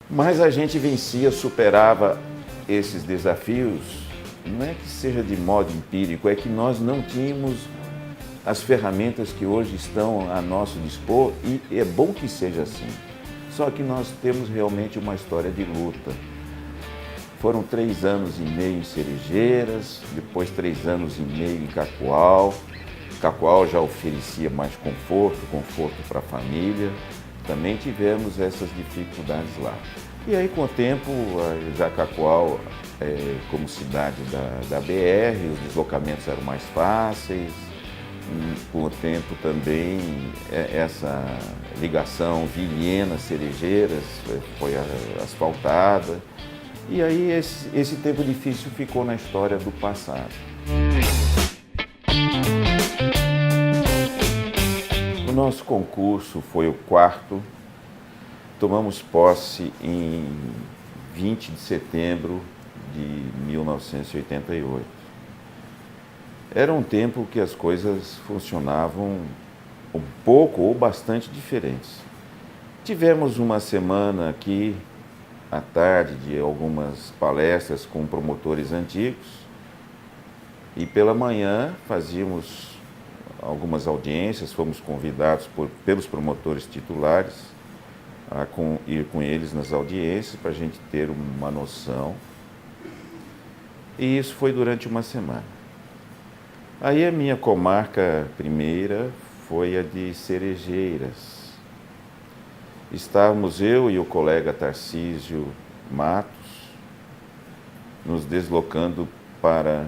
Mas a gente vencia, superava esses desafios, não é que seja de modo empírico, é que nós não tínhamos as ferramentas que hoje estão a nosso dispor e é bom que seja assim. Só que nós temos realmente uma história de luta. Foram 3 anos e meio em Cerejeiras, depois 3 anos e meio em Cacoal. Cacoal já oferecia mais conforto para a família. Também tivemos essas dificuldades lá. E aí, com o tempo, já Cacoal, como cidade da BR, os deslocamentos eram mais fáceis. Com o tempo também, essa ligação Vilhena-Cerejeiras foi asfaltada. E aí, esse tempo difícil ficou na história do passado. O nosso concurso foi o 4º, tomamos posse em 20 de setembro de 1988. Era um tempo que as coisas funcionavam um pouco ou bastante diferentes. Tivemos uma semana aqui, à tarde, de algumas palestras com promotores antigos, e pela manhã fazíamos algumas audiências, fomos convidados pelos promotores titulares a ir com eles nas audiências para a gente ter uma noção. E isso foi durante uma semana. Aí a minha comarca primeira foi a de Cerejeiras. Estávamos eu e o colega Tarcísio Matos nos deslocando para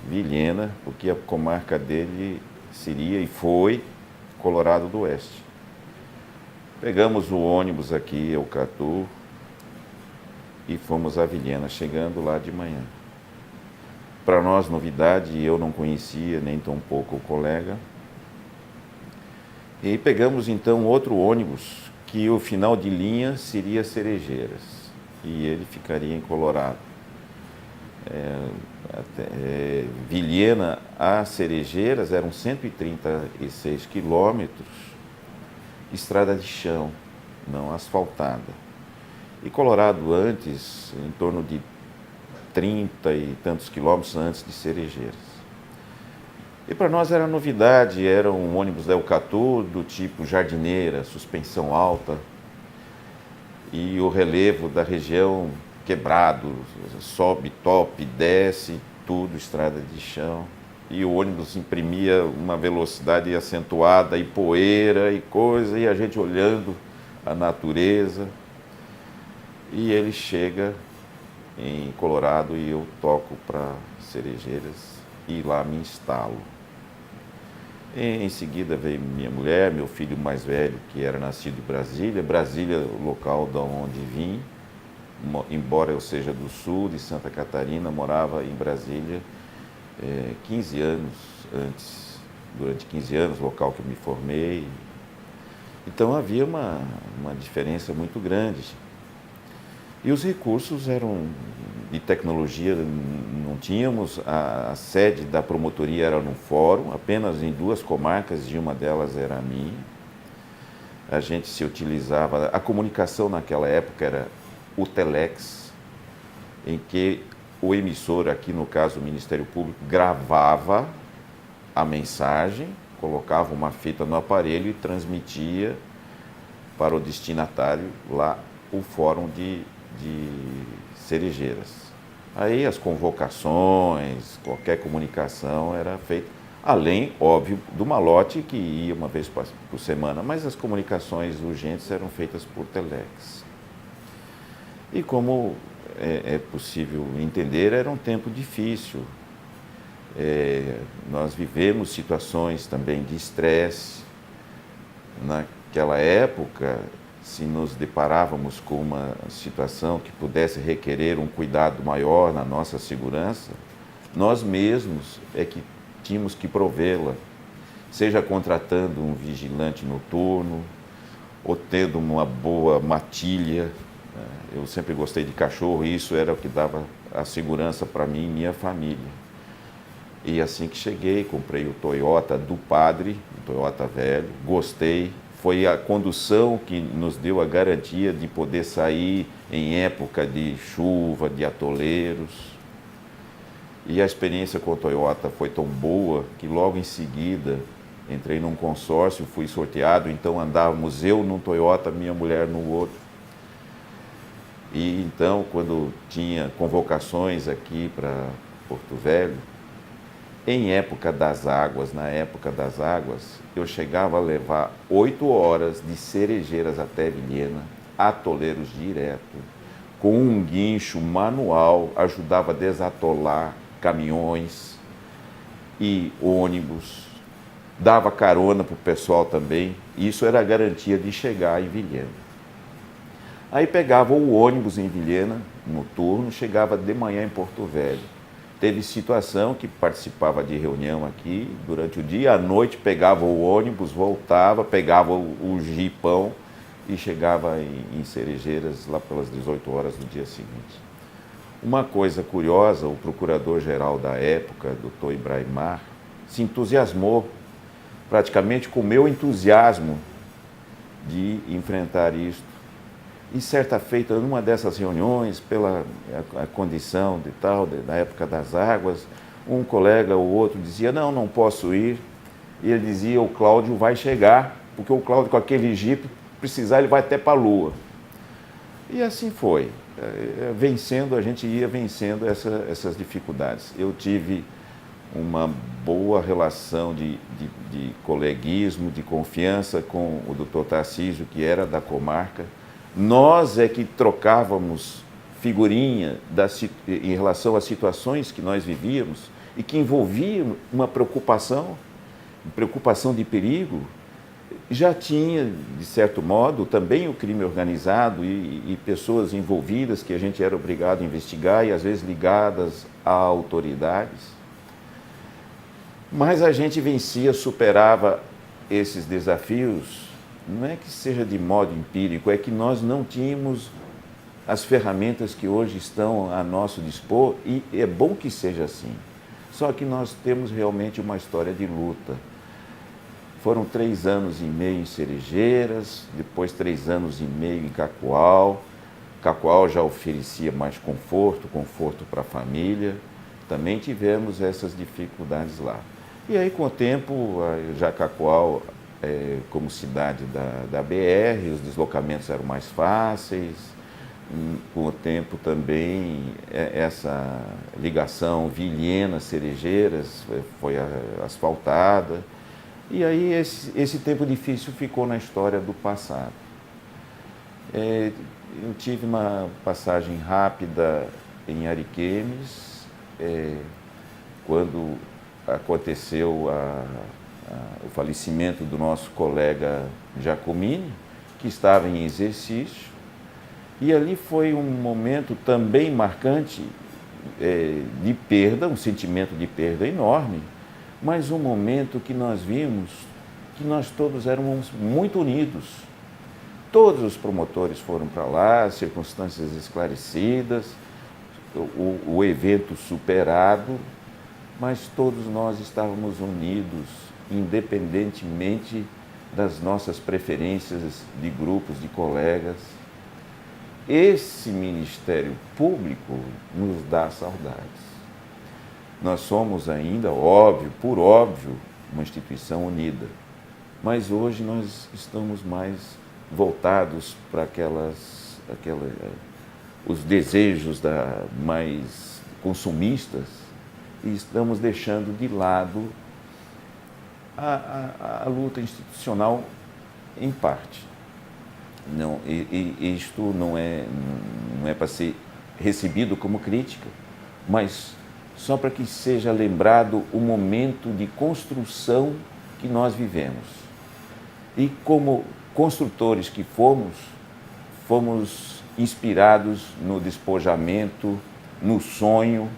Vilhena, porque a comarca dele seria e foi Colorado do Oeste. Pegamos o ônibus aqui, Eucatu, e fomos a Vilhena, chegando lá de manhã. Para nós, novidade, eu não conhecia nem tão pouco o colega. E pegamos então outro ônibus, que o final de linha seria Cerejeiras, e ele ficaria em Colorado. Vilhena a Cerejeiras eram 136 quilômetros, estrada de chão, não asfaltada. E Colorado antes, em torno de 30 e tantos quilômetros antes de Cerejeiras. E para nós era novidade, era um ônibus da Eucatu do tipo jardineira, suspensão alta, e o relevo da região quebrado, sobe, top, desce, tudo estrada de chão. E o ônibus imprimia uma velocidade acentuada e poeira e coisa, e a gente olhando a natureza. E ele chega em Colorado e eu toco para Cerejeiras e lá me instalo. Em seguida veio minha mulher, meu filho mais velho, que era nascido em Brasília. Brasília, o local de onde vim, embora eu seja do sul, de Santa Catarina, morava em Brasília 15 anos antes, durante 15 anos, local que eu me formei. Então havia uma diferença muito grande. E os recursos eram de tecnologia, não tínhamos, a sede da promotoria era no fórum, apenas em 2 comarcas, e uma delas era a minha. A gente se utilizava, a comunicação naquela época era o telex, em que o emissor, aqui no caso o Ministério Público, gravava a mensagem, colocava uma fita no aparelho e transmitia para o destinatário lá o fórum de Cerejeiras. Aí as convocações, qualquer comunicação era feita, além, óbvio, do malote que ia uma vez por semana, mas as comunicações urgentes eram feitas por telex. E como é possível entender, era um tempo difícil. Nós vivemos situações também de estresse. Naquela época, se nos deparávamos com uma situação que pudesse requerer um cuidado maior na nossa segurança, nós mesmos é que tínhamos que provê-la, seja contratando um vigilante noturno, ou tendo uma boa matilha. Eu sempre gostei de cachorro e isso era o que dava a segurança para mim e minha família. E assim que cheguei, comprei o Toyota do padre, o Toyota velho, gostei, foi a condução que nos deu a garantia de poder sair em época de chuva, de atoleiros. E a experiência com a Toyota foi tão boa que logo em seguida entrei num consórcio, fui sorteado, então andávamos eu num Toyota, minha mulher no outro. E então, quando tinha convocações aqui para Porto Velho, na época das águas, eu chegava a levar 8 horas de Cerejeiras até Vilhena, atoleiros direto, com um guincho manual, ajudava a desatolar caminhões e ônibus, dava carona para o pessoal também, isso era a garantia de chegar em Vilhena. Aí pegava o ônibus em Vilhena, noturno, chegava de manhã em Porto Velho. Teve situação que participava de reunião aqui durante o dia, à noite pegava o ônibus, voltava, pegava o jipão e chegava em Cerejeiras lá pelas 18 horas do dia seguinte. Uma coisa curiosa, o procurador-geral da época, Dr. Ibrahimar, se entusiasmou praticamente com o meu entusiasmo de enfrentar isto. E certa feita, numa dessas reuniões, pela a condição de tal, da época das águas, um colega ou outro dizia, não posso ir. E ele dizia, o Cláudio vai chegar, porque o Cláudio com aquele jipe, precisar, ele vai até para a Lua. E assim foi. Vencendo, a gente ia vencendo essas dificuldades. Eu tive uma boa relação de coleguismo, de confiança com o Dr. Tarcísio, que era da comarca. Nós é que trocávamos figurinha em relação às situações que nós vivíamos e que envolviam uma preocupação de perigo. Já tinha, de certo modo, também o crime organizado e pessoas envolvidas que a gente era obrigado a investigar e às vezes ligadas a autoridades. Mas a gente vencia, superava esses desafios. Não é que seja de modo empírico, é que nós não tínhamos as ferramentas que hoje estão a nosso dispor e é bom que seja assim. Só que nós temos realmente uma história de luta. Foram 3 anos e meio em Cerejeiras, depois 3 anos e meio em Cacoal. Cacoal já oferecia mais conforto para a família. Também tivemos essas dificuldades lá. E aí, com o tempo, já Cacoal, como cidade da BR, os deslocamentos eram mais fáceis. Com o tempo também, essa ligação Vilhena-Cerejeiras foi asfaltada. E aí esse tempo difícil ficou na história do passado. Eu tive uma passagem rápida em Ariquemes, quando aconteceu o falecimento do nosso colega Giacomini, que estava em exercício. E ali foi um momento também marcante de perda, um sentimento de perda enorme, mas um momento que nós vimos que nós todos éramos muito unidos. Todos os promotores foram para lá, circunstâncias esclarecidas, o evento superado, mas todos nós estávamos unidos, independentemente das nossas preferências de grupos, de colegas. Esse Ministério Público nos dá saudades. Nós somos ainda, por óbvio, uma instituição unida, mas hoje nós estamos mais voltados para os desejos mais consumistas e estamos deixando de lado a luta institucional em parte. Não, isto não é para ser recebido como crítica, mas só para que seja lembrado o momento de construção que nós vivemos. E como construtores que fomos inspirados no despojamento, no sonho,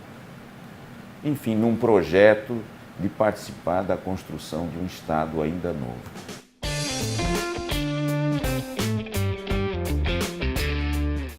enfim, num projeto de participar da construção de um Estado ainda novo.